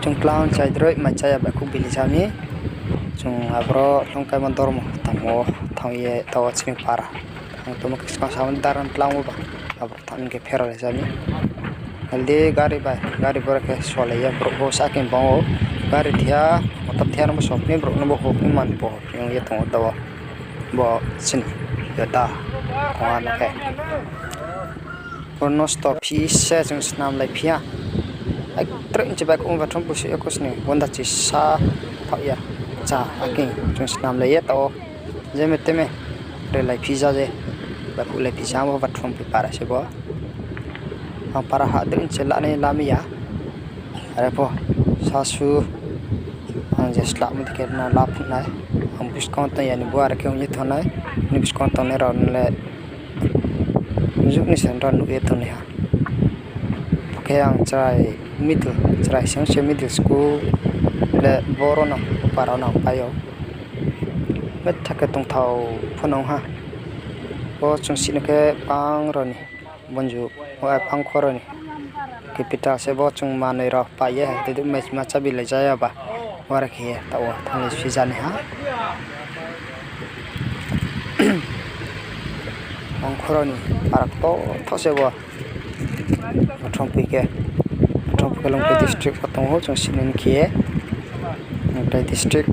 chung clown chai droi ma chai ba khu bili chami chung abro long kai man dormo tamo thang ye taw ching para to ma ka sawan daran clown ba abro thang ke phera le chami halde gari por ke sole ya bro bo sakin bango gari thia matab thia no sopni bro no bo hok man po yung ye tong dawa bo sin yata kwan ke no stop hi se chung snam lai phia ai tren che ba ko va thom pusi ekos ni wanda chi sa pha ya cha akin chung snam lai ya to je me teme re lai pizza je ba ku lai pizza mo va thom pi para se bo para ha drin che la ne la mi ya are po sa su ang je sla mu ke na la phu nai ang bis kon ta ya ni bo are ke ni thonai ni bis kon ta ne ron le juk ni sen ron nu e to ne ha ke ang try middle school le borona parana payo met thake tong thau phonong ha bo chung sin ke pang roni bonju wa pang khoroni ke pita se bo chung manai ra pa ye te du me ma chabi le jaya ba wara ke ta wa thale si jane ha pang khoroni parak to those bo ke long district patong ho chung sinen kie long district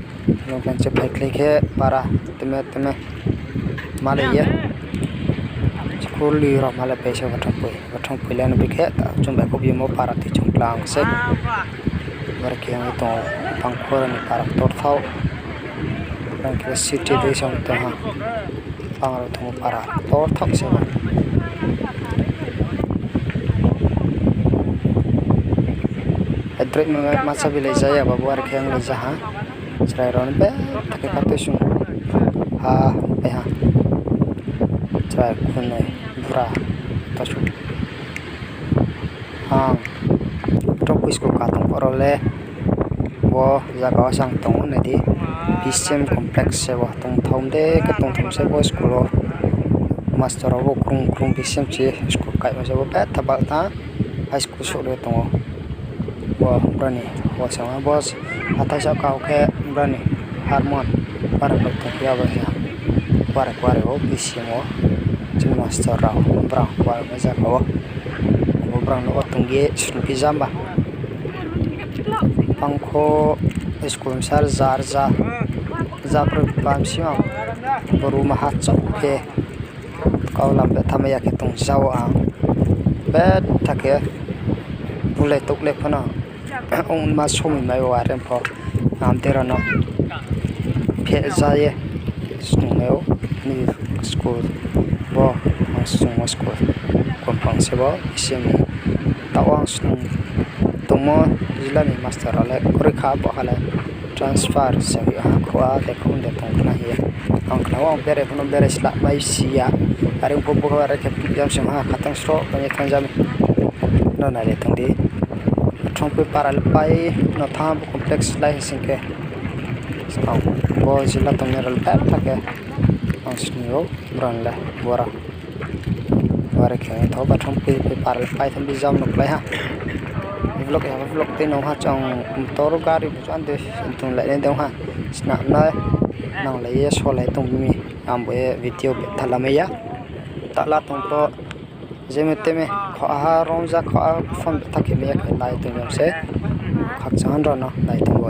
long panche phaiklei ke para teme malaya school li ro mala pesa wathong pui lan bi ke ta chung ba ko bi mo para ti chung klang se mar ke ang to pang khor ni para tor thau rang ke city de song ta ha pang ro thong para tor thak se adrek masa village jaya babu ar khang le jaha chrai ron be thake kate sung ha be ha chrai khunai bura ta su ha top isko ka tong porole wo jaga sang tong ne di PCM complex se wa tong thom de ka tong thom se bo school master ro krung PCM che school kai ma se bo pa thabal ta high school so le tong bo brani bo sama bos atai sa ka ke brani harmon para ko to ya ba ya para o PCM chung master ra bra para ma ja ko bo bra no tung ge sun pi jamba pangkho school sar za pro pam siam boru ma hat chok ke kaulam be thamaya ke tung jaw a be thake pulai tok le phana on ma somi mai wa rem pho nam te rano phe za ye snumeo ni school bo ma school kompang se bo sim tawang snum tomo jila ni master ale kore kha bo hala transfer se ha khwa de khun de tong na hi ang klawa bere phono bere sla mai sia are bo bo are ke jam sem ha khatang stro ni thanjam no na le tang di thongpe paral pai no tham complex lai singke stau bo jila tongneral tap thake ansnio branla bora ware ke tho ba thongpe paral pai tham bi jam no plai ha vlog te no ha chong tor gari chan de tung lai den dong ha snap na nang lai ye so lai tung mi am bo video thalame ya ta la tung to jeme teme kha rom ja kha phone thake me khai lai tung se khak chan ro no lai tung bo